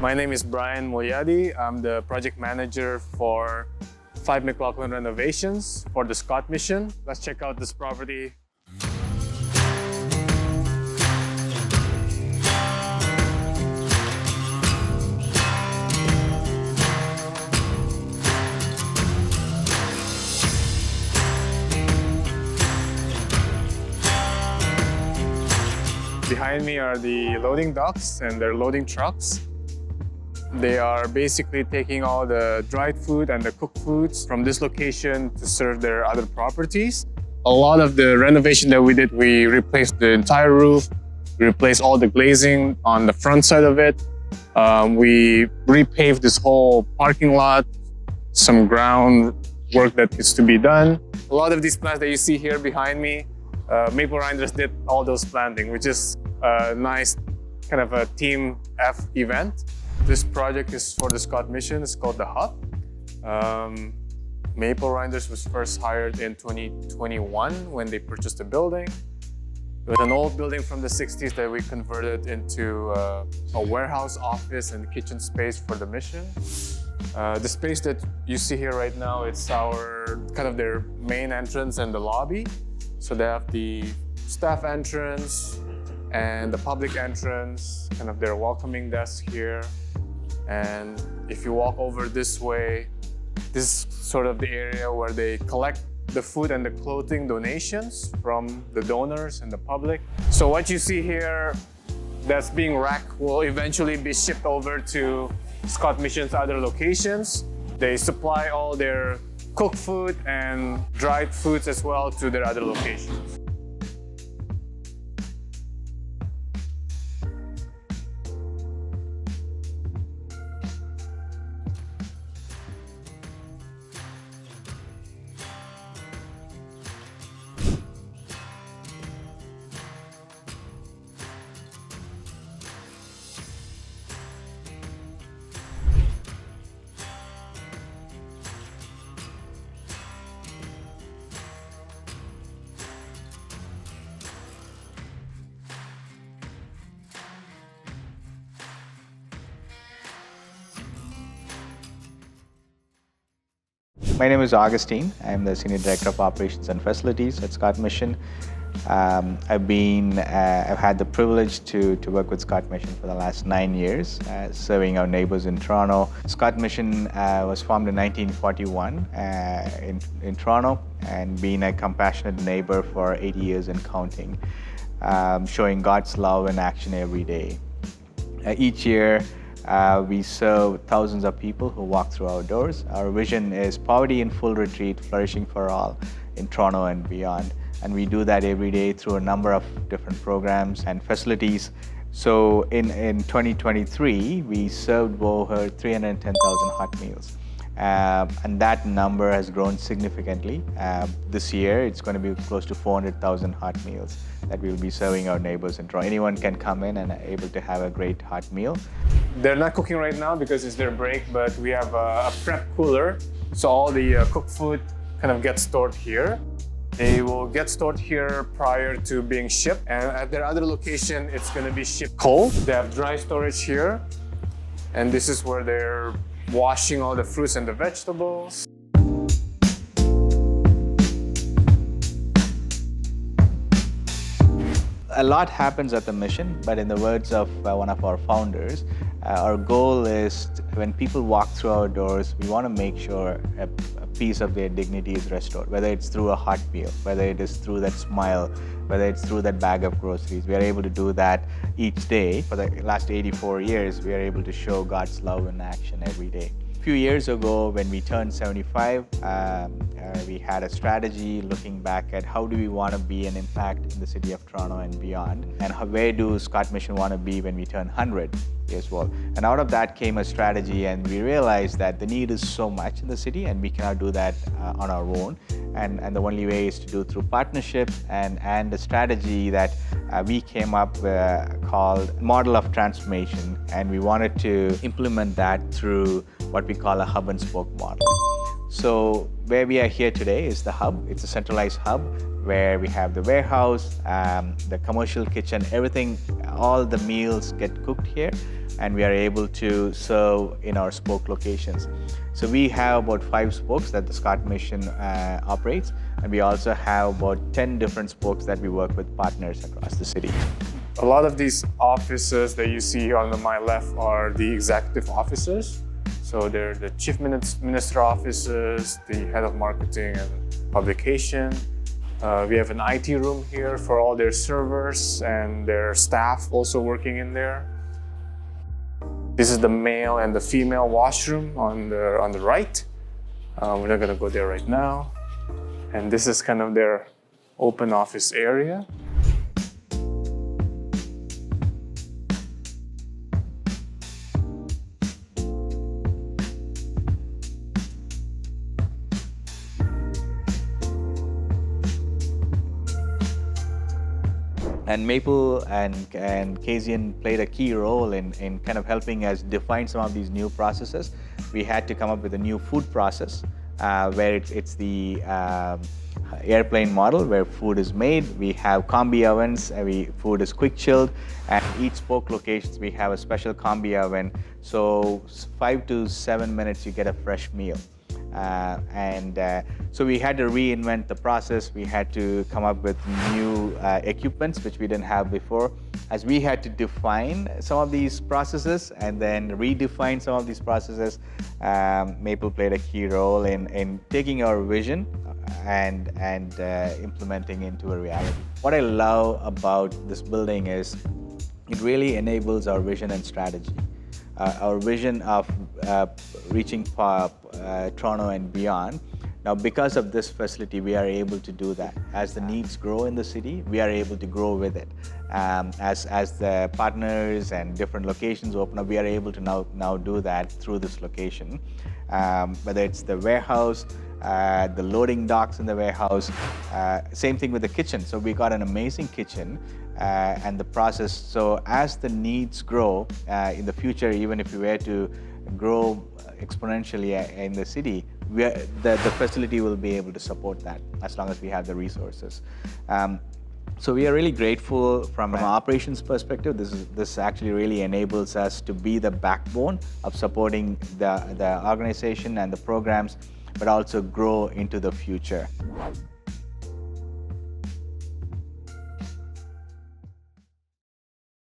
My name is Brian Moyadi. I'm the project manager for 5 McLaughlin renovations for the Scott Mission. Let's check out this property. Behind me are the loading docks and their loading trucks. They are basically taking all the dried food and the cooked foods from this location to serve their other properties. A lot of the renovation that we did, we replaced the entire roof, we replaced all the glazing on the front side of it. We repaved this whole parking lot, some ground work that needs to be done. A lot of these plants that you see here behind me, Maple Reinders did all those planting, which is a nice kind of a team F event. This project is for the Scott Mission. It's called the Hub. Maple Reinders was first hired in 2021 when they purchased the building. It was an old building from the 60s that we converted into a warehouse, office, and kitchen space for the mission. The space that you see here right now, it's our kind of their main entrance and the lobby. So they have the staff entrance and the public entrance, kind of their welcoming desk here. And if you walk over this way, this is sort of the area where they collect the food and the clothing donations from the donors and the public. So what you see here that's being racked will eventually be shipped over to Scott Mission's other locations. They supply all their cooked food and dried foods as well to their other locations. My name is Augustine. I'm the Senior Director of Operations and Facilities at Scott Mission. I've had the privilege to work with Scott Mission for the last 9 years, serving our neighbors in Toronto. Scott Mission was formed in 1941 in Toronto, and been a compassionate neighbor for 80 years and counting, showing God's love in action every day. Each year, we serve thousands of people who walk through our doors. Our vision is poverty in full retreat, flourishing for all in Toronto and beyond. And we do that every day through a number of different programs and facilities. So in 2023, we served over 310,000 hot meals. And that number has grown significantly. This year, it's going to be close to 400,000 hot meals that we'll be serving our neighbors in Toronto. Anyone can come in and able to have a great hot meal. They're not cooking right now because it's their break, but we have a prep cooler. So all the cooked food kind of gets stored here. They will get stored here prior to being shipped. And at their other location, it's going to be shipped cold. They have dry storage here. And this is where they're washing all the fruits and the vegetables. A lot happens at the mission, but in the words of one of our founders, our goal is when people walk through our doors, we want to make sure a piece of their dignity is restored, whether it's through a hot meal, whether it is through that smile, whether it's through that bag of groceries. We are able to do that each day. For the last 84 years, we are able to show God's love in action every day. A few years ago, when we turned 75, we had a strategy looking back at how do we want to be an impact in the city of Toronto and beyond, and where do Scott Mission want to be when we turn 100 years old. And out of that came a strategy, and we realized that the need is so much in the city and we cannot do that on our own. And the only way is to do through partnerships and a strategy that we came up with called Model of Transformation, and we wanted to implement that through what we call a hub and spoke model. So where we are here today is the hub. It's a centralized hub where we have the warehouse, the commercial kitchen, everything, all the meals get cooked here. and we are able to serve in our spoke locations. So we have about 5 spokes that the Scott Mission operates, and we also have about 10 different spokes that we work with partners across the city. A lot of these offices that you see on my left are the executive offices. So they're the chief minister offices, the head of marketing and publication. We have an IT room here for all their servers and their staff also working in there. This is the male and the female washroom on the right. We're not gonna go there right now. And this is kind of their open office area. And Maple and Kasian played a key role in kind of helping us define some of these new processes. We had to come up with a new food process where it's the airplane model where food is made. We have combi ovens, food is quick chilled, and each spoke locations we have a special combi oven. So 5 to 7 minutes you get a fresh meal. So we had to reinvent the process. We had to come up with new equipments which we didn't have before, as we had to define some of these processes and then redefine some of these processes. Maple played a key role in taking our vision and implementing into a reality. What I love about this building is it really enables our vision and strategy. Our vision of reaching Toronto and beyond. Now, because of this facility, we are able to do that. As the needs grow in the city, we are able to grow with it. As the partners and different locations open up, we are able to now do that through this location. Whether it's the warehouse, the loading docks in the warehouse, same thing with the kitchen. So we got an amazing kitchen. And the process. So as the needs grow in the future, even if we were to grow exponentially in the city, the facility will be able to support that as long as we have the resources. So we are really grateful from an operations perspective. This actually really enables us to be the backbone of supporting the organization and the programs, but also grow into the future.